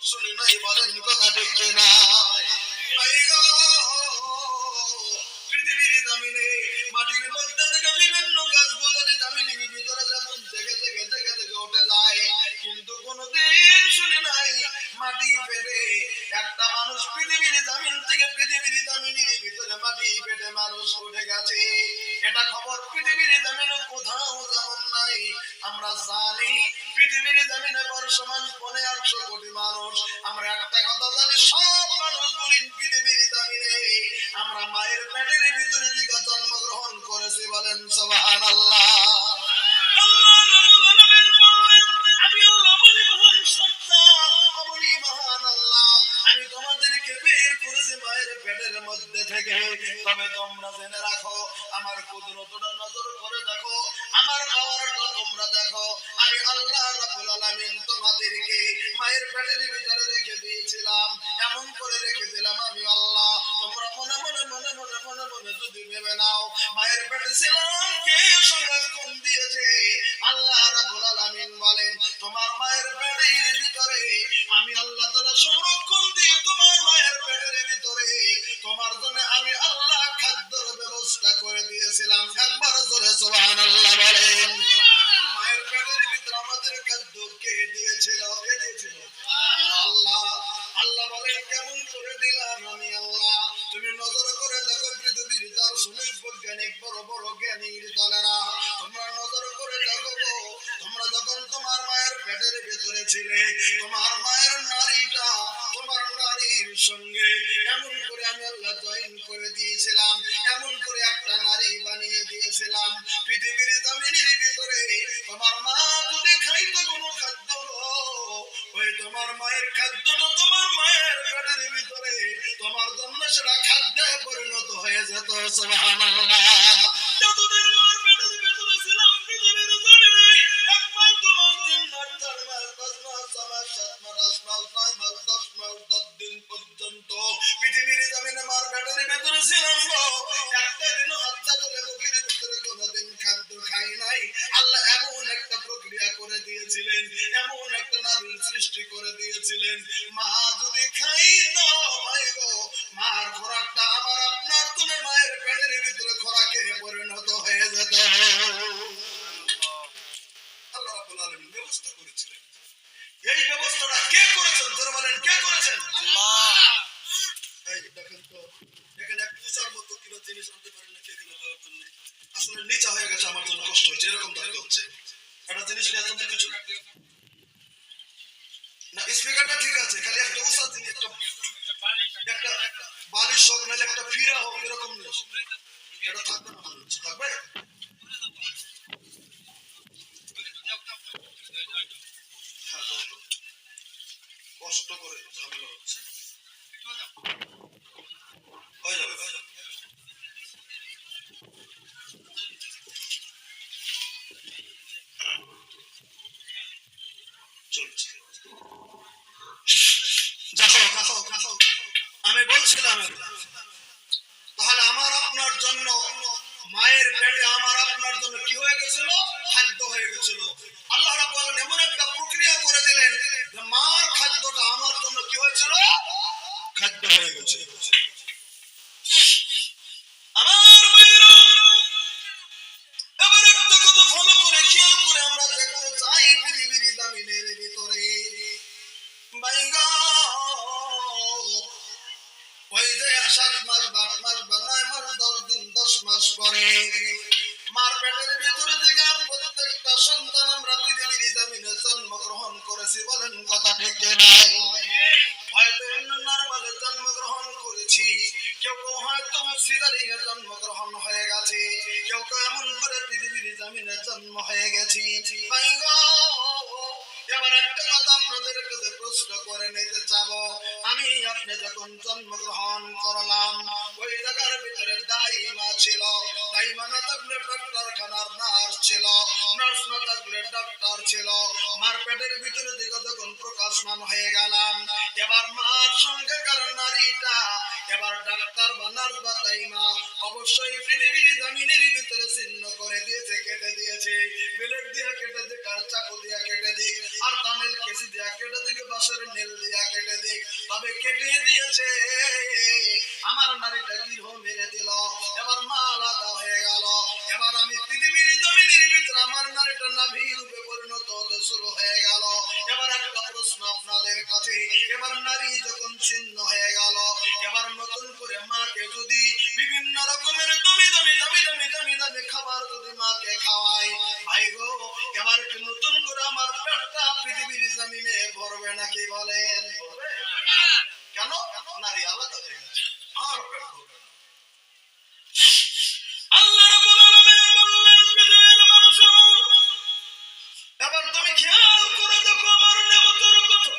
শুনি নাই বলেন কথা ঠিক না? পৃথিবীর জমিনে মাটির মধ্যে থেকে বিভিন্ন গাছগুলোর জমিনের ভিতরে যেমন থেকে থেকে থেকে থেকে উঠে যায়, কিন্তু কোনদিন শুনি নাই মাটি ফেটে একটা মানুষ পৃথিবীর জমিন থেকে পৃথিবীর জমিনের ভিতরে মাটি ফেটে মানুষ উঠে গেছে। এটা খবর পৃথিবীর জমিনে কোথাও যেমন নাই। আমরা জানি পৃথিবীর জমিনে বর্তমান 1.8 কোটি মানুষ। আমরা একটা কথা জানি, সব মানুষগুলি পৃথিবীর জমিনে আমরা মায়ের পেটের ভিতরে থেকে জন্মগ্রহণ করেছি। বলেন সুবহানাল্লাহ। আল্লাহ রাব্বুল আলামিন বলেন, আমি আল্লাহ বলি মহান সত্তা, বলি মহান আল্লাহ, আমি তোমাদেরকে বের করেছি মায়ের পেটের মধ্যে থেকে। তবে তোমরা জেনে রাখো, আমার কুদরতটা নজর করে দেখো, আমার পাওয়ারটা তোমরা দেখো। আমি আল্লাহ রাব্বুল আলামিন তোমাদেরকে মায়ের পেটের ভিতরে রেখে দিয়েছিলাম, এমন করে রেখে দিলাম আমি আল্লাহ। তোমরা মনে মনে মনে মনে মনে মনে যদি ভেবে নাও মায়ের পেটে ছিলাম, কে সংরক্ষণ দিয়েছে? আল্লাহ রাব্বুল আলামিন বলেন, তোমার মায়ের পেটের ভিতরে আমি আল্লাহ তাআলা সংরক্ষণ দিয়ে তোমার মায়ের পেটের ভিতরে তোমার জন্য আমি আল্লাহ খাদ্যের ব্যবস্থা করে দিয়েছিলাম। একবার জোরে সুবহানাল্লাহ বলেন। মায়ের পেটের ভিতরে আমাদের খাদ্য কে দিয়েছিল? কে দিয়েছিল? আল্লাহ। আল্লাহ বলেন, কেমন করে দিলাম আমি আল্লাহ? তুমি নজর করে দেখো পৃথিবীর দার্শনিক বৈজ্ঞানিক বড় বড় জ্ঞানীর দলেরা, তোমরা নজর করে দেখো, তোমরা যখন তোমার মায়ের পেটের ভিতরে ছিলে, তোমার মায়ের নারীটা তোমার নারীর সঙ্গে এমন করে আমি আল্লাহ জয়েন করে দিয়েছিলাম, এমন করে একটা নারী বানিয়ে দিয়েছিলাম। পৃথিবীর জমিনের ভিতরে তোমার মা যদি খাইতো কোনো খাদ্য, ওই তোমার মায়ের খাদ্যটা তোমার মায়ের পেটের ভিতরে তোমার জন্য সেটা খাদ্যে পরিণত হয়ে যেত। সুবহানাল্লাহ। যতদিন মার পেটের ভিতরে ছিলাম পৃথিবীর জমিনে 1 মাস 2 মাস 3 মাস 4 মাস 5 মাস 6 মাস 7 মাস 8 মাস 9 মাস 10 মাস 10 দিন পর্যন্ত পৃথিবীর জমিনে মার পেটের ভিতরে ছিলাম। একটা দিনও হাতটা তুলে মুখের ভিতরে কোনোদিন খাদ্য খাই নাই। আল্লাহ এমন একটা প্রক্রিয়া করে দিয়েছিলেন, এমন একটা নারীর সৃষ্টি করে দিয়েছিলেন, মা যদি খাইতো ভাই গো, মার খোরাকটা আমার আপনার তুমি মায়ের পেটের ভিতরে খোরাকে পরিণত হয়ে যেত। আল্লাহ রাব্বুল আলামিন ব্যবস্থা করেছিলেন। এই ব্যবস্থাটা কে করেছেন? যারা বলেন কে করেছেন? আল্লাহ। এই দেখেন তো, এখানে এক পূজার মতো কিবা জিনিস আনতে পারেন না, কে এখানে দেওয়ার জন্য আসলে নিচা হয়ে গেছে, আমার জন্য কষ্ট হচ্ছে, এরকম দেখতে হচ্ছে। একটা জিনিস নিয়ে আসতে কিছু না, স্পিকারটা ঠিক আছে, খালি একটা উষা জিনিস, একটা বালিশ হোক, নাহলে একটা ফিরা হোক, এরকম নিয়ে আসুন। এটা থাকবে না, থাকবে হ্যাঁ, কষ্ট করে ঝামেলা হচ্ছে, হয়ে যাবে। চলছে, আমি বলছিলাম তাহলে আমার আপনার জন্য মায়ের পেটে আমার আপনার জন্য কি হয়ে গেছিল? খাদ্য হয়ে গেছিল। আল্লাহ রাব্বুল আলামিন এমন একটা প্রক্রিয়া করে দিলেন যে মার খাদ্যটা আমার জন্য কি হয়েছিল? খাদ্য হয়ে গেছে। আমার ভাইরা, এবার একটা কথা ভালো করে খেয়াল করে আমরা দেখতে চাই পৃথিবীর জমিনের ভিতরে বাইগা ওই যে 7 মাস 8 মাস 9 মাস 10 দিন 10 মাস পরে মার পেটের ভিতরে থেকে প্রত্যেকটা সন্তান আমরা পৃথিবীর জমিনে জন্মগ্রহণ করেছি। বলেন কথা ঠিক না? হয়তো নরমালে জন্মগ্রহণ করেছি, কেউ কেউ হয়তো সিজারিনে জন্মগ্রহণ হয়ে গেছে, কেউ কেউ এমন করে পৃথিবীর জমিনে জন্ম হয়ে গেছি। এবার একটা কথা আপনাদের কাছে প্রশ্ন করে নিতে চাবো, আমি আপনি যখন জন্মগ্রহণ করলাম ওই জায়গার ভিতরে দাইমা ছিল, দাইমা না থাকলে ডাক্তারখানার নার্স ছিল, নার্স না থাকলে ডাক্তার ছিল। মার পেটের ভিতরে দিকে যখন প্রকাশমান হয়ে গেলাম, এবার মার সঙ্গে কারণ নারীটা এবার ডাক্তার বা নার্স বা দাইমা অবশ্যই পৃথিবীর জমিনের ভিতরে চিহ্ন করে দিয়েছে, কেটে দিয়েছে, ব্লেড দিয়ে কেটে দিক, আর চাকু দিয়ে কেটে দিক, আর তামিল কেসি দিয়ে কেটে দিক, বাঁশের নেল দিয়ে কেটে দিক, তবে কেটে দিয়েছে। আমার নারীটা গৃহ মেরে দিল, এবার মা আলাদা হয়ে গেল। এবার আমি পৃথিবীর জমিনের ভিতরে আমার নারীটা নাভি রূপে পরিণত হতে শুরু হয়ে গেল। এবার একটা প্রশ্ন আপনাদের কাছে, এবার নারী যখন ছিন্ন হয়ে গেল, এবার নতুন করে মাকে যদি বিভিন্ন রকমের দামি দামি দামি দামি দামি দামি খাবার যদি মাকে খাওয়াই, ভাই গো, এবার কি নতুন করে আমার পেটটা পৃথিবীর জমিনে ভরবে নাকি বলেন? কেন? নারী আলাদা হয়ে গেছে, আর পেট ভরবে না। আল্লাহ রাব্বুল আলামিন বললেন, পৃথিবীর মানুষেরা, এবার তুমি খেয়াল করে দেখো আমার নেমতের কথা।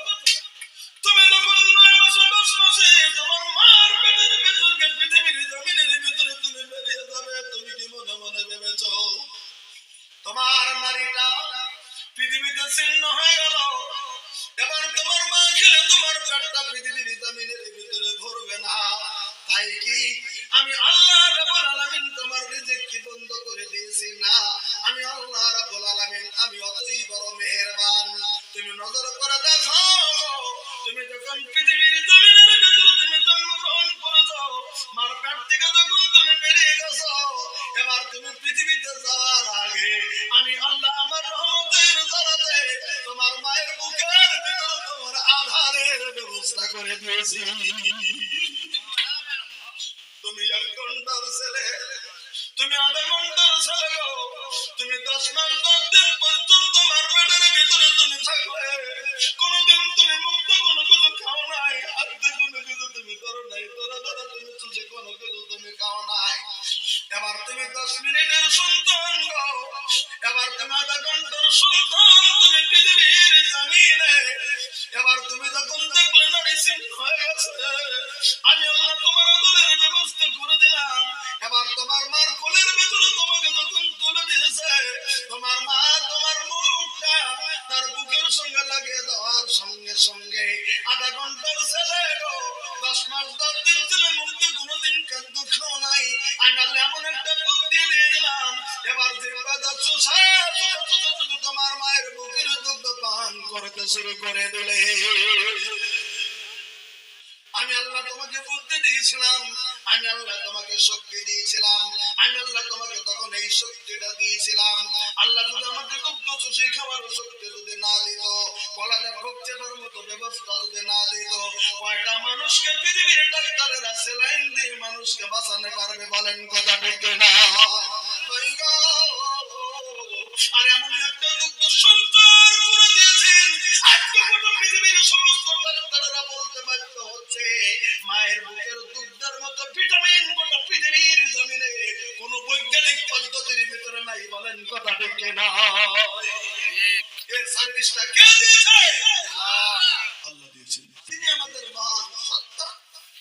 তুমি যখন 9 মাসে 10 মাসে তোমার মার পেটের ভেতরে পৃথিবীর জমিনের ভিতরে তুমি বেরিয়ে যাবে, তুমি কি মনে মনে ভেবেছ তোমার নারীটা পৃথিবীতে ছিন্ন হয়ে গেল? এবার তোমার মা খেলে তোমার পেটটা পৃথিবীর জমিনের ভিতরে ভরবে না। তাই কি আমি আল্লাহ রাব্বুল আলামিন তোমার রিজিক কি বন্ধ করে দিয়েছি? না, আমি আল্লাহ রাব্বুল আলামিন আমি অতই বড় মেহেরবান। তুমি নজর করে দেখো, তুমি যখন পৃথিবীর জমিনের ভিতরে তুমি জন্মগ্রহণ করেছো, মার পেট থেকে যখন তুমি বেরিয়ে গেছো, এবার তুমি পৃথিবীতে যাওয়ার আগে আমি আল্লাহ আমার রহমতের জানাতে তোমার মায়ের বুকের ভিতরে তোমার আধারের ব্যবস্থা করে দিয়েছি। তুমি 1 ঘন্টার ছেলে, তুমি আধা ঘন্টার ছেলে গো, তুমি 10 মাস 10 দিন পর্যন্ত মার পেটের ভিতরে তুমি থাকলে, কোনদিন তুমি মুক্ত কোনো কিছু খাও নাই, আজকে কোনো কিছু তুমি করো নাই, তোরা ধরা তুমি চুষে কোনো কিছু তুমি খাও নাই। এবার তুমি 10 মিনিটের সন্তান গো, এবার তুমি আধা ঘন্টার সন্তান, তুমি পৃথিবীর জমিনে এবার তুমি যখন দেখলে নারী ছিন্ন হয়ে গেছে, আমি আল্লাহ তোমার আদরের ব্যবস্থা করে দিলাম। এবার তোমার মার কোলের ভিতরে তোমাকে যখন তুলে দিয়েছে, তোমার মা তোমার মুখটা তার বুকের সঙ্গে লাগিয়ে দেওয়ার সঙ্গে সঙ্গে আধা ঘন্টার ছেলে গো, 10 মাস 10 দিন ছেলে মুক্তি কোনোদিন খাদ্য খাও নাই, আমি আল্লাহ এমন একটা বুদ্ধি দিয়ে দিলাম, এবার যেগুলা যাচ্ছ তোমার মায়ের বুকের দুগ্ধ পান করতে শুরু করে দিলে। আমি আল্লাহ তোমাকে বুদ্ধি দিয়েছিলাম, আমি আল্লাহ তোমাকে শক্তি দিয়েছিলাম, আমি আল্লাহ তোমাকে তখন এই শক্তিটা দিয়েছিলাম। আল্লাহ যদি আমাকে দুগ্ধ চুষি খাওয়ার শক্তি যদি না দিত, গলাটা ঢুকছে তার মতো ব্যবস্থা যদি না দিত, কয়টা মানুষকে পৃথিবীর ডাক্তারেরা সেলাইন দিয়ে মানুষকে বাঁচাতে পারবে বলেন? কথা ঠিক না? আর এমন একটা দুগ্ধ সঞ্চার করে দিয়েছেন, আজকে গোটা পৃথিবীর সমস্ত ডাক্তারেরা বলতে বাধ্য হচ্ছে মায়ের বুকের দুগ্ধের মতো ভিটামিন গোটা পৃথিবীর জমিনে কোন বৈজ্ঞানিক পদ্ধতির ভিতরে নাই বলেন? কথা ঠিক না? এই সার্ভিসটা কে দিয়েছে? আল্লাহ দিয়েছেন। তিনি আমাদের মহান সত্তা,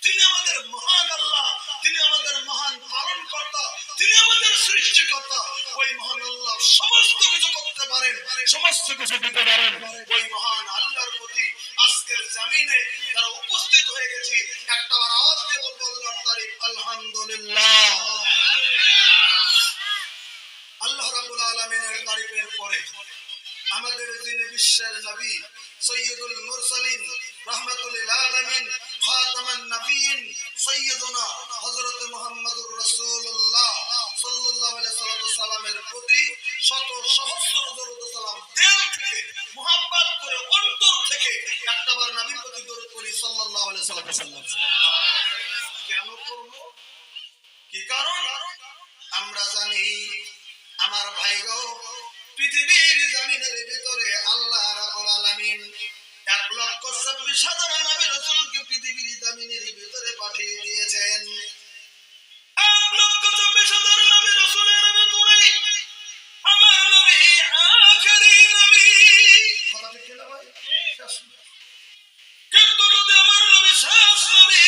তিনি আমাদের মহান আল্লাহ, তিনি আমাদের মহান পালনকর্তা, তিনি আমাদের সৃষ্টিকর্তা। ওই মহান আল্লাহ সমস্ত কিছু করতে পারেন, সমস্ত কিছু দিতে পারেন। ওই মহান আল্লাহর প্রতি আজকের জমিনে যারা উপস্থিত হয়ে গেছি, একটাবার আওয়াজ দিয়ে বলবো আল্লাহর তারিফ, আলহামদুলিল্লাহ। আল্লাহ রাব্বুল আলামিনের তারিফের পরে আমাদের যিনি বিশ্বের নবী, সৈয়দুল মুরসালিন, রাহমাতুল লিল আলামিন, খাতামান নবিয়্যিন, সাইয়্যিদুনা হযরত মুহাম্মদুর রাসূলুল্লাহ সাল্লাল্লাহু আলাইহি সাল্লামের প্রতি শত সহস্র দরুদ সালাম দিল থেকে মুহাব্বত করে অন্তর থেকে একটাবার নবীর প্রতি দরুদ করি সাল্লাল্লাহু আলাইহি সাল্লাম। কেন করব? কি কারণ? আমরা জানি আমার ভাইগো, পৃথিবীর জমিনের ভিতরে আল্লাহ রাব্বুল আলামিন 1,26,000 নবী রাসূলকে পৃথিবীর জমিনের ভিতরে পাঠিয়ে দিয়েছেন। 1,26,000 নবী রাসূলের ভিতরে আমার নবী আখেরি নবী। কথা ঠিক না ভাই? কিন্তু যদি আমার নবী শেষ নবী,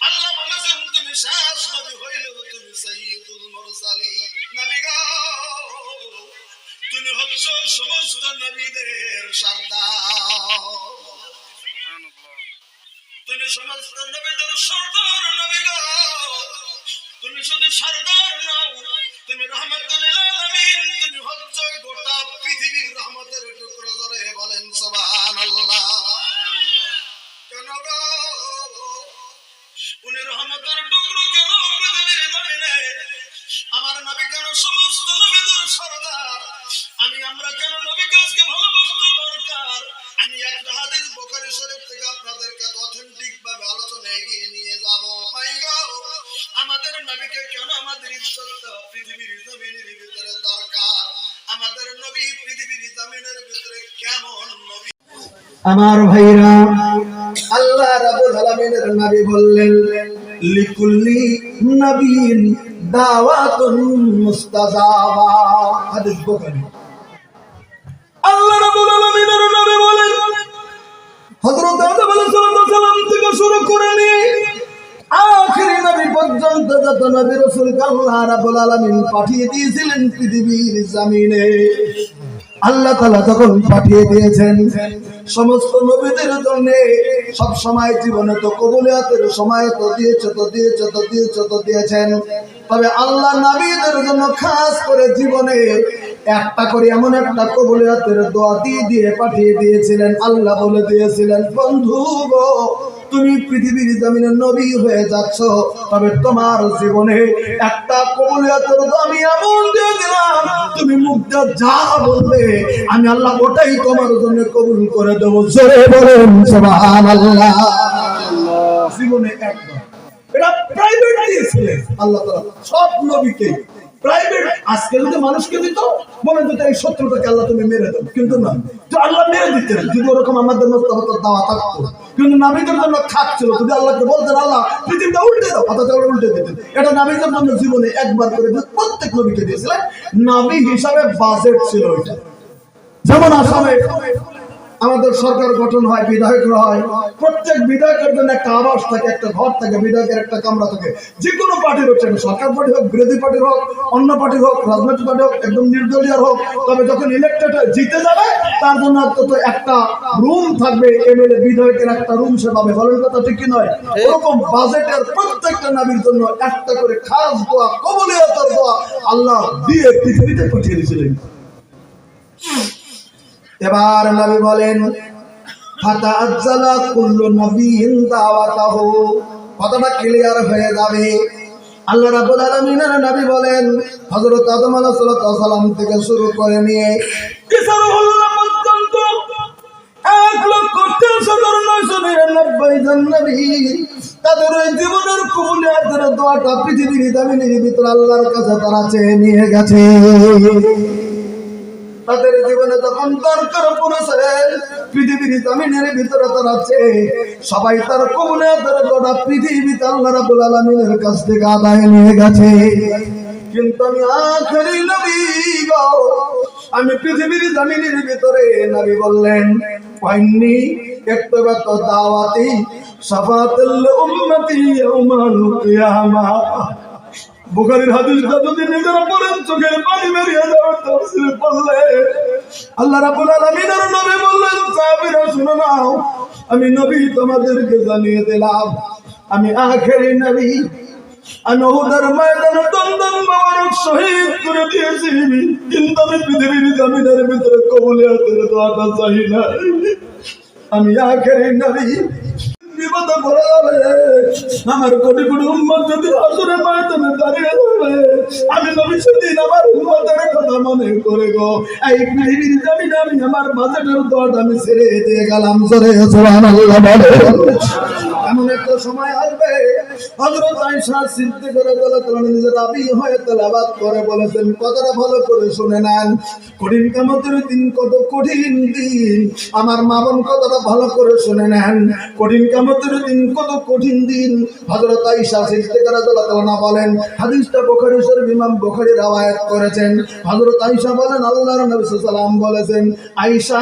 আল্লাহ বলেছেন তুমি শেষ নবী হইলেও তুমি সাইয়্যিদুল মুরসালিন নবী গো, তুমি হচ্ছ সমস্ত নবীদের সর্দার, তুমি সমস্ত নবীদের সর্দার নবী গো, তুমি শুধু সর্দার নও, তুমি রহমাতুল লিল আলামিন, তুমি হচ্ছ গোটা পৃথিবীর রহমতের টুকরো। জোরে বলেন সুবহানাল্লাহ। কেন গো উনি রহমতের টুকরো কেন পৃথিবীর জমিনে আমার নবী কেন সমস্ত নবীদের সরদার আমরা কেন নবীকে আজকে ভালোবাসতে দরকার আমি একটা হাদিস বুখারী শরীফ থেকে আপনাদেরকে অথেন্টিক ভাবে আলোচনা এগিয়ে নিয়ে যাব আমাদের নবীকে কেন আমাদের ইজ্জত দেওয়া পৃথিবীর জমিনের ভিতরে দরকার আমাদের নবী পৃথিবীর জমিনের ভিতরে কেমন নবী আমার ভাইরা আল্লাহ রাব্বুল আলামিনের নবী বললেন লিকুল্লি নবীন দাওয়াতুন মুস্তাজাবা হাদিস বুখারী আল্লাহ রাব্বুল আলামিনের নবী বলেন হযরত আদম আলাইহিস সালাম থেকে শুরু করে নিয়ে আখিরি নবী পর্যন্ত যত নবী রাসূলকে আল্লাহ রাব্বুল আলামিন পাঠিয়ে দিয়েছিলেন পৃথিবীর জমিনে আল্লাহ তাআলা যখন পাঠিয়ে দিয়েছেন সমস্ত নবীদের জন্য সব সময় জীবনে তো কবুলিয়াতের সময় তো দিয়েছেন তবে আল্লাহ নবীদের জন্য খাস করে জীবনে একটা করে এমন একটা কবুলিয়াতের দোয়া দিয়ে পাঠিয়ে দিয়েছিলেন আল্লাহ বলে দিয়েছিলেন বন্ধু গো তুমি পৃথিবীর জমিনে নবী হয়ে যাচ্ছ তবে তোমার জীবনে একটা কবুলিয়াতের দোয়া আমি এমন দিয়ে দিলাম তুমি মুখটা যা বলবে আমি আল্লাহ ওটাই তোমার জন্য কবুল করে দেবো জোরে বলেন সুবহানাল্লাহ জীবনে একবার এটা প্রাইভেট দিয়েছিলেন আল্লাহ তাআলা সব নবীকে প্রাইভেট আজকে যদি মানুষকে দিত বলেন তো এই শত্রুটাকে আল্লাহ তুমি মেরে দাও কিন্তু না তো আল্লাহ মেরে দিতেন যদি ওরকম আমাদের মোস্তাফার দাওয়া থাকতো কিন্তু নবীদের জন্য খাত ছিল যদি আল্লাহকে বলতেন আল্লাহ পৃথিবীটা উল্টে দাও অথচ উল্টে দিতেন এটা নবীদের জন্য জীবনে একবার করে প্রত্যেক নবীকে দিয়েছিলেন নবী হিসাবে বাজেট ছিল এটা যেমন আসামে আমাদের সরকার গঠন হয় বিধায়করা হয় প্রত্যেক বিধায়কের জন্য একটা আবাস থাকে একটা ঘর থাকে বিধায়কের একটা কামরা থাকে যে কোনো পার্টির হচ্ছে সরকার পার্টি হোক বিরোধী পার্টির হোক অন্য পার্টির হোক রাজনৈতিক পার্টি হোক একদম নির্দলীয় হোক তবে যখন ইলেকটেড হয়ে জিতে যাবে তার জন্য অন্তত একটা রুম থাকবে এমএলএ বিধায়কের একটা রুম সে পাবে বলেন কথা ঠিক কি নয় ওরকম বাজেটের প্রত্যেকটা নবীর জন্য একটা করে খাস দোয়া কবুলিয়তের দোয়া আল্লাহ দিয়ে পৃথিবীতে পাঠিয়ে দিয়েছিলেন এবার নবী বলেন ফাতাআজ্জালা কুল্লু নবিয়্যিন দাওয়াতাহু কথাটা ক্লিয়ার হয়ে যাবে আল্লাহ রাব্বুল আলামিনের নবী বলেন হযরত আদম আলাইহিস সালাম থেকে শুরু করে নিয়ে কিসারুল্লাহ পর্যন্ত 1,93,999 জন নবী তাদের জীবনের কবুলিয়াতের দোয়াটা পৃথিবীর জমিনের ভিতর আল্লাহর কাছে তারা চেয়ে নিয়ে গেছে তাদের জীবনে যখন দরকার পড়েছে পৃথিবীর জমিনের ভিতরে তারা আছে সবাই তার কবুলিয়াতের গোটা পৃথিবীতে আল্লাহ রাব্বুল আলামিনের কাছ থেকে আদায় নিয়ে গেছে কিন্তু আমি আখেরি নবী গো আমি পৃথিবীর জমিনের ভিতরে নবী বললেন ওয়াইন্নি ইত্তাবাতু দাওয়াতি শাফাআতুল উম্মতি ইয়াউমাল কিয়ামা বুখারীর হাদিসটা যদি নিজেরা পড়েন চোখের পানি বেরিয়ে যাবে তাফসীর পড়লে আল্লাহ রাব্বুল আলামিনের নবী বললেন সাহাবীরা শুনো নাও আমি নবী তোমাদেরকে জানিয়ে দিলাম আমি আখেরি নবী আমি উহুদের ময়দানে দন্দন মোবারক শহীদ করে দিয়েছি কিন্তু আমি পৃথিবীর জমিনের ভিতরে কবুলিয়াতের দোয়াটা চাই না আমি আখেরি নবী বিপদে পড়ে যাবে আমার কোটি কোটি উম্মত যদি আসরে ময়দানে দাঁড়িয়ে যাবে আমি নবী সেদিন আমার উম্মতের কথা মনে করে গো এই পৃথিবীর জমিনে আমি আমার বাজেটের দোয়াটা আমি ছেড়ে দিয়ে গেলাম জোরে সুবহানাল্লাহ বলে এমন একটা সময় আসবে হযরত আয়েশা সিদ্দিকা রাদিয়াল্লাহু তাআলা নিজে রাবি হয়ে তেলাওয়াত করে বলেছেন কথাটা ভালো করে শুনে নেন কঠিন কিয়ামতের দিন কত কঠিন দিন আমার মা বোন কথাটা ভালো করে শুনে নেন কঠিন কিয়ামতের দিন কত কঠিন দিন হযরত আয়েশা সিদ্দিকা রাদিয়াল্লাহু তাআলা বলেন হাদিসটা বুখারী শরীফ ইমাম বুখারী রওয়ায়াত করেছেন হযরত আয়েশা বলেন আল্লাহর নবী সাল্লাল্লাহু আলাইহি ওয়াসাল্লাম বলেছেন আয়েশা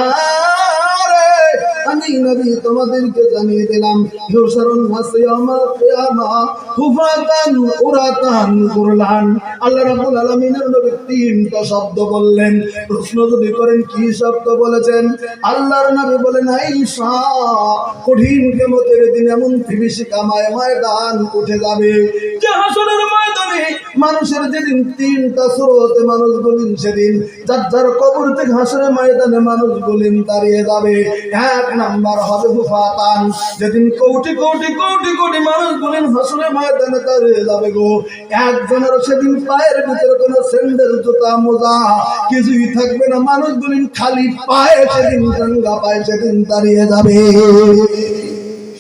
আমি নবী তোমাদেরকে জানিয়ে দিলাম ইউশারুন নাস ইয়াউমাল কিয়ামা হুফাতান উরাতান কুরলান আল্লাহ রাব্বুল আলামিনের নবী তিনটা শব্দ বললেন প্রশ্ন যদি করেন কি শব্দ বলেছেন আল্লাহর নবী বলেন আয়েশা কঠিন কিয়ামতের দিন এমন বিভীষিকাময় ময়দান উঠে যাবে যে হাসরের ময়দানে মানুষের যেদিন তিনটা স্রোতে মানুষ বলেন সেদিন যার যার কবর থেকে হাসরের ময়দানে মানুষ বলেন দাঁড়িয়ে যাবে এক নাম্বার হবে হুফাতান, যেদিন কোটি কোটি কোটি কোটি মানুষ বলেন হাসরের ময়দানে দাঁড়িয়ে যাবে গো, একজনের সেদিন পায়ের ভিতরে কোনো স্যান্ডেল জুতা মোজা কিছুই থাকবে না, মানুষ বলেন খালি পায়ে সেদিন গঙ্গা পায়ে সেদিন দাঁড়িয়ে যাবে,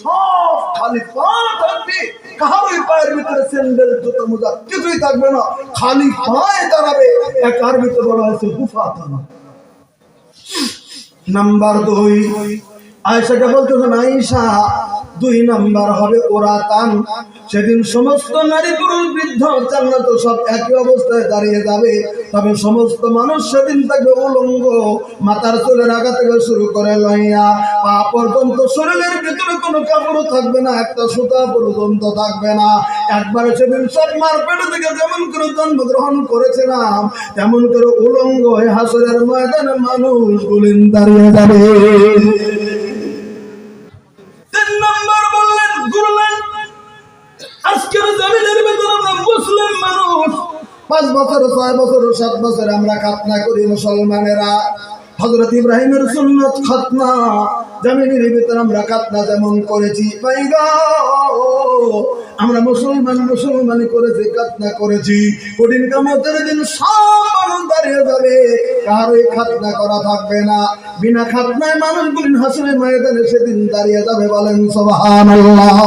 সব খালি পা থাকবে, কারোর পায়ের ভিতরে স্যান্ডেল জুতা মোজা কিছুই থাকবে না, খালি পায়ে দাঁড়াবে, একার ভিতরে বলা হয়েছে হুফাতান। নাম্বার 2 আয়েশাকে বলতেছেন আয়েশা 2 নাম্বার হবে ওরাতান, সেদিন সমস্ত নারী পুরুষ বৃদ্ধ জান্নাত সব একই অবস্থায় দাঁড়িয়ে যাবে, তবে সমস্ত মানুষ সেদিন থাকবে উলঙ্গ, মাথার চুলের আগা থেকে শুরু করে লইয়া পা পর্যন্ত শরীরের ভিতরে কোনো কাপড় থাকবে না, একটা সুতা পর্যন্ত থাকবে না, একবারে সেদিন সব মার পেটে থেকে যেমন করে জন্মগ্রহণ করেছিলাম তেমন করে উলঙ্গ হয়ে হাসরের ময়দানে মানুষ গুলিন দাঁড়িয়ে যাবে। 3 নম্বর বললেন গুরুলেন আজকের জমিনের ভিতরে আমরা মুসলিম মানুষ 5 বছর 6 বছর 7 বছর আমরা খাতনা করি মুসলমানেরা, হযরত ইব্রাহিমের সুন্নাত খাতনা জমিনের ভিতরে আমরা খাতনা যেমন করেছি পাইগো, আমরা মুসলমানি করেছি খাতনা করেছি, কঠিন কিয়ামতের দিন সব মানুষ দাঁড়িয়ে যাবে, কারোই খাতনা করা থাকবে না, বিনা খাতনায় মানুষগুলি হাসরের ময়দানে সেদিন দাঁড়িয়ে যাবে, বলেন সুবহানাল্লাহ।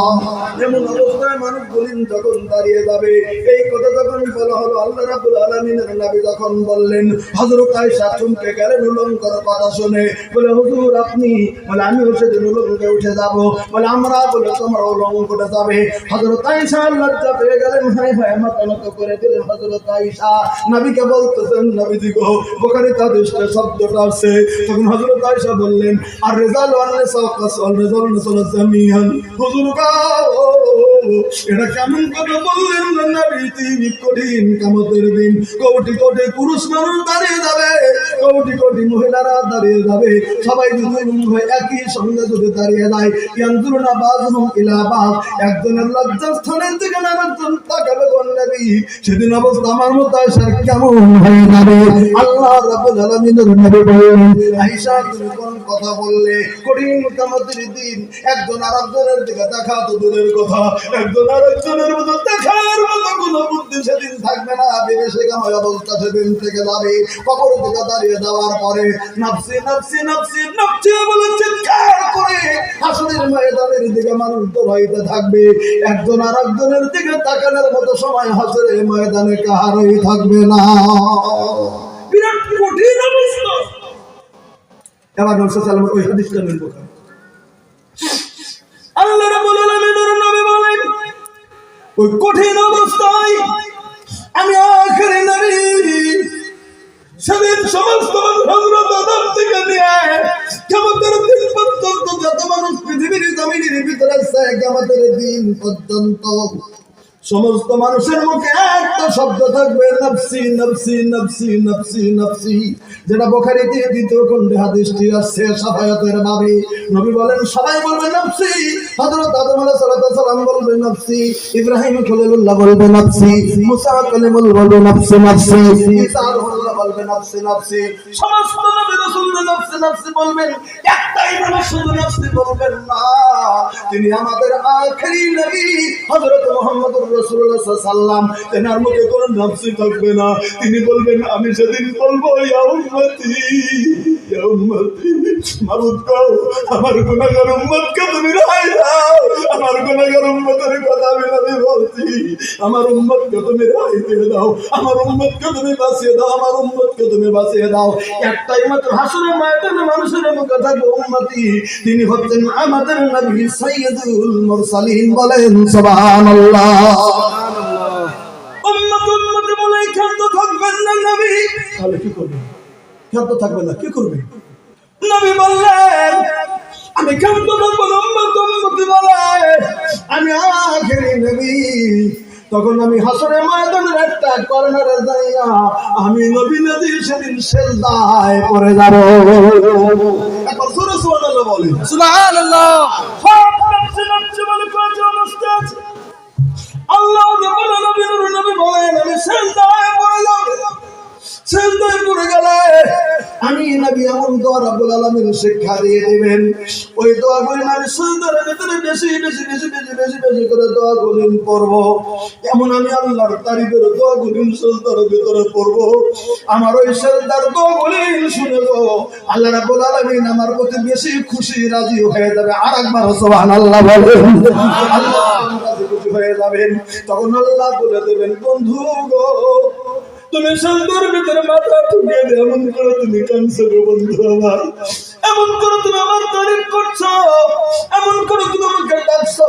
যেমন অবস্থায় মানুষগুলি যখন দাঁড়িয়ে যাবে, এই কথা যখন বলা হলো আল্লাহ রাব্বুল আলামিনের নবী যখন বললেন, হযরত আয়েশা চমকে গেলেন উলঙ্গর কথা শুনে, বলে হুজুর আপনি, বলে আমিও সেদিন উলঙ্গে উঠে যাব, বলে আমরা, বলে তোমরা উলঙ্গ উঠে যাবে। হযরত আয়েশা লজ্জা পেয়ে গেলেন, হায় হায় মাথা নত করে দিলেন হযরত আয়েশা, নবীকে বলতেছেন নবীজি গো, বুখারীতে হাদিসটা শব্দটা আছে, তখন হযরত আয়েশা বললেন আর রিজাল ওয়ান নিসা কাসাল রিজাল নিসা জামিয়ান, হুজুর গো এটা কেমন কথা বললেন নবী, তিনি কঠিন কিয়ামতের দিন কোটি কোটি পুরুষ মানুষ দাঁড়িয়ে যাবে, কোটি কোটি মহিলারা দাঁড়িয়ে যাবে, সবাই যদি একই সঙ্গে যদি দাঁড়িয়ে যায়, ইয়ানজুরুনা বাযুহুম ইলা বায, একজনের লজ্জাস্থানের দিকে আরেকজন তাকাবে গো নবী, সেদিন অবস্থা আমার মতো আয়েশার কেমন হয়ে যাবে। আল্লাহ রাব্বুল আলামিনের নবী বলেন, আয়েশা তুমি কোন কথা বললে, কঠিন কিয়ামতের দিন একজন আরেকজনের দিকে দেখা তো দূরের কথা, একজন আরেকজনের মতো দেখার মতো কোনো বুদ্ধি সেদিন থাকবে না, বিবেশিকাময় অবস্থা সেদিন থেকে যাবে, কবর থেকে দাঁড়িয়ে যাওয়ার পরে নফসি নফসি নফসি নফসি বলে চিৎকার করে হাসরের ময়দানের দিকে মানুষ দৌড়াইতে থাকবে, একজন আরেকজনের দিকে তাকানোর মতো সময় হাসরের ময়দানে কারোই থাকবে না, বিরাট কঠিন অবস্থা। এবার নবী সাল্লাল্লাহু আলাইহি ওয়াসাল্লাম ওই হাদিসটা নিয়ে বলেন, আল্লাহ রাব্বুল আলামিনের নবী বলেন ওই কঠিন অবস্থায় আমি আখেরি নবী সেদিন সমস্ত হযরত আদম থেকে নিয়ে কিয়ামতের দিন পর্যন্ত যত মানুষ পৃথিবীর জমিনের ভিতরে আছে, কিয়ামতের দিন পর্যন্ত সমস্ত মানুষের মুখে একটা শব্দ থাকবে নফসি নফসি নফসি নফসি নফসি, যেটা বুখারীতে 2য় খণ্ডে হাদিসটি আছে শাফায়াতের বাবে, নবী বলেন সবাই বলবে নফসি, হযরত আদম আলাইহিস সালাম বলবে নফসি, ইব্রাহিম খলিলুল্লাহ বলবে নফসি, মুসা কালিমুল বলবে নফসি নফসি, ঈসা রুহুল্লাহ বলবে নফসি নফসি, সমস্ত নবী রাসূল নফসি নফসি বলবেন, একটাই মানুষ শুধু নফসি বলবেন না, তিনি আমাদের আখেরি নবী হযরত মুহাম্মদুর রাসূলুল্লাহ সাল্লাল্লাহু আলাইহি ওয়াসাল্লাম, তেনার মুখে কোনো নফসি থাকবে না, তিনি বলবেন আমি সেদিন বলবো ইয়া উম্মতি ইয়া উম্মতি, মাবুদ গো আমার গুনাহগার উম্মতকে তুমি রেহাই দাও, আমার গুনাহগার উম্মতের কথা আমি বলছি, আমার উম্মতকে তুমি রেহাই দিয়ে দাও, আমার উম্মতকে তুমি বাঁচিয়ে দাও, আমার উম্মতকে তুমি বাঁচিয়ে দাও, একটাই মাত্র হাসরের ময়দানে মানুষের মুখে থাকবে উম্মতি, তিনি হচ্ছেন আমাদের নবী সাইয়্যিদুল মুরসালিন, বলেন সুবহানাল্লাহ। উম্মত উম্মত বলে ক্ষান্ত থাকবেন না নবী, তাহলে কি করবেন? ক্ষান্ত থাকবেন না কি করবেন? নবী বললেন আমি ক্ষান্ত থাকবো না, উম্মত উম্মত বলে আমি আখেরি নবী, তখন আমি হাসরের ময়দানের একটা কর্নারে যাইয়া আমি নবী নবী সেদিন সেজদায় পড়ে যাব, এখন সূরা সুবহানাল্লাহ বলেন সুবহানাল্লাহ, সব নফসি নফসি বলে কোন অবস্থা আছে, আল্লাহ নবী বলেন আমি সেজদায় পড়ে যাব, সেজদায় পড়ে গেলে আমি নবী এমন দোয়া রাব্বুল আলামিন শিক্ষা দিয়ে দিবেন, ওই দোয়াগুলি আমি সুন্দর ভিতরে বেশি বেশি বেশি বেশি বেশি বেশি করে দোয়াগুলি পড়বো। এমন আমি আল্লাহর তারিফের দোয়াগুলি সুন্দর ভিতরে পড়বো। আমার ওই সেজদার দোয়াগুলি শুনে তো আল্লাহ রাব্বুল আলামিন আমার প্রতি বেশি খুশি রাজি হয়ে যাবে। আর একবার সুবহানাল্লাহ বলেন। আল্লাহ রাজি খুশি হয়ে যাবেন। তখন আল্লাহ বলে দেবেন, বন্ধু গো তুমি সুন্দর ভিতরে মাথা ঠুকিয়ে দিয়ে এমন করে তুমি কাঁদছো গো বন্ধু আমার, এমন করে তুমি আমার তারিফ করছো, এমন করে তুমি আমাকে ডাকছো,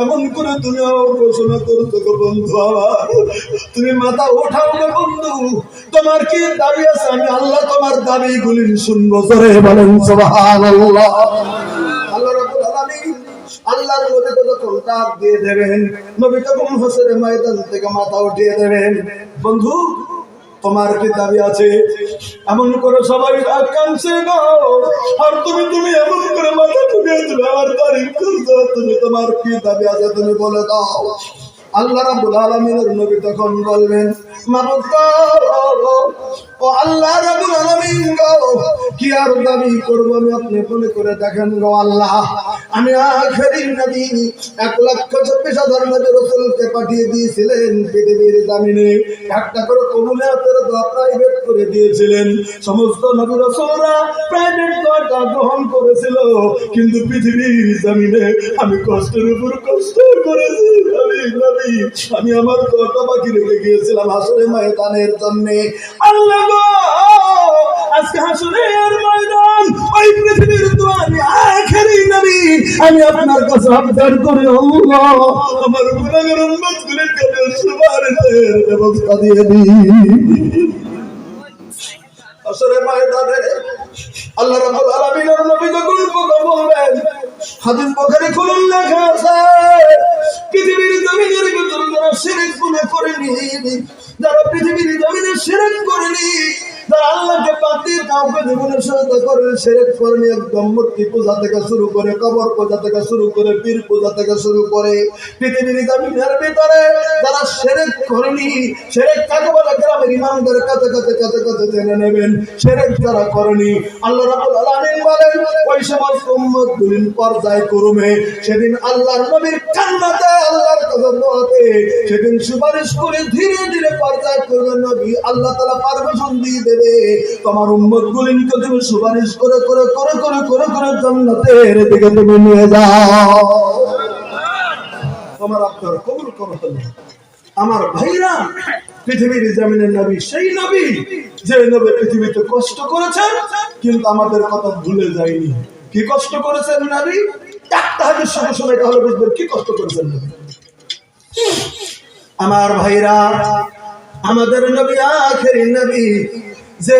এমন করে তুমি আমার ঘোষণা করছো গো বন্ধু আমার। তুমি মাথা ওঠাও গো বন্ধু, তোমার কি দাবি আছে? আমি আল্লাহ তোমার দাবিগুলি শুনবো। জোরে বলেন সুবহানাল্লাহ। আল্লাহ রাব্বুল আলামিন আল্লাহর নবীকে যখন ডাক দিয়ে দেবেন, নবী তখন হাসরের ময়দান থেকে মাথা উঠিয়ে দেবেন, বন্ধু তোমার কি দাবি আছে? এমন করে সবাই কাঁদছে গো, আর তুমি এমন করে মাথা ঠুকিয়ে দিলে আমার তারিফ করছো। তুমি তোমার কি দাবি আছে তুমি বলে দাও। আল্লাহ রাব্বুল আলামিনের নবী তখন বলবেন, মাবুদ গো, ও আল্লাহ রাব্বুল আলামিন গো, কি আর দাবি করব আমি? আপনি মনে করে দেখেন গো আল্লাহ, আমি আখেরি নবী 1,26,000 নবী রাসূলকে পাঠিয়ে দিয়েছিলেন পৃথিবীর জমিনে। একটা করে কবুলিয়াতের দোয়া প্রাইভেট করে দিয়েছিলেন। সমস্ত নবী রাসূলরা প্রাইভেট দোয়াটা গ্রহণ করেছিল, কিন্তু পৃথিবীর জমিনে আমি কষ্টের উপর কষ্ট করেছি। আমি আমার দোয়াটা বাকি রেখে গিয়েছিলাম হাসরের ময়দানের জন্য। আল্লাহ গো, আজকে হাসরের ময়দান ওই পৃথিবীর দোয়া আমি আখেরি নবী আমি আপনার কাছে আবদার করি, আল্লাহ আমার গুনাহগার উম্মতগুলির কাছে সুপারিশের ব্যবস্থা দিয়ে দিন। হাসরের ময়দানে আল্লাহ রাব্বুল আলামিনের নবী যখন কথা বলবেন, হাদিস বুখারী খুলুন, লেখা আছে পৃথিবীর জমিনের ভিতরে যারা শিরক গুনাহ করেনি, যারা পৃথিবীর জমিনে শিরক করেনি, যারা আল্লাহকে বাদ দিয়ে কাউকে জীবনের সাথে করে শিরক করেনি, একদম মূর্তি পূজা থেকে শুরু করে, কবর পূজা থেকে শুরু করে, পীর পূজা থেকে শুরু করে, পৃথিবীর জমিনের ভিতরে যারা শিরক করেনি, শিরক কাকে বলে গ্রামের ইমামদের কাছে কাছে কাছে কাছে জেনে নেবেন। শিরক যারা করেনি, আল্লাহ রাব্বুল আলামিন বলেন ওই সমস্ত উম্মতগুলির পর্যায়ক্রমে সেদিন আল্লাহর নবীর কান্নাতে, আল্লাহর কাছে দোয়াতে সেদিন সুপারিশ করে ধীরে ধীরে পর্যায়ক্রমে নবী আল্লাহ তাআলা পারমিশন দিয়ে দেবে, তোমার উম্মতগুলিকে তুমি সুপারিশ করে করে করে করে করে করে জান্নাতের দিকে তুমি নিয়ে যাও। আমার আপনার কবুল করো। আমার ভাইরা, পৃথিবীর জমিনের নবী সেই নবী যে নবী পৃথিবীতে কষ্ট করেছেন, কিন্তু আমাদের কথা ভুলে যায়নি। কি কষ্ট করেছেন নবী? একটা হাদিস শুনে শুনে তাহলে বুঝবেন কি কষ্ট করেছেন নবী। আমার ভাইরা, আমাদের নবী আখেরি নবী যে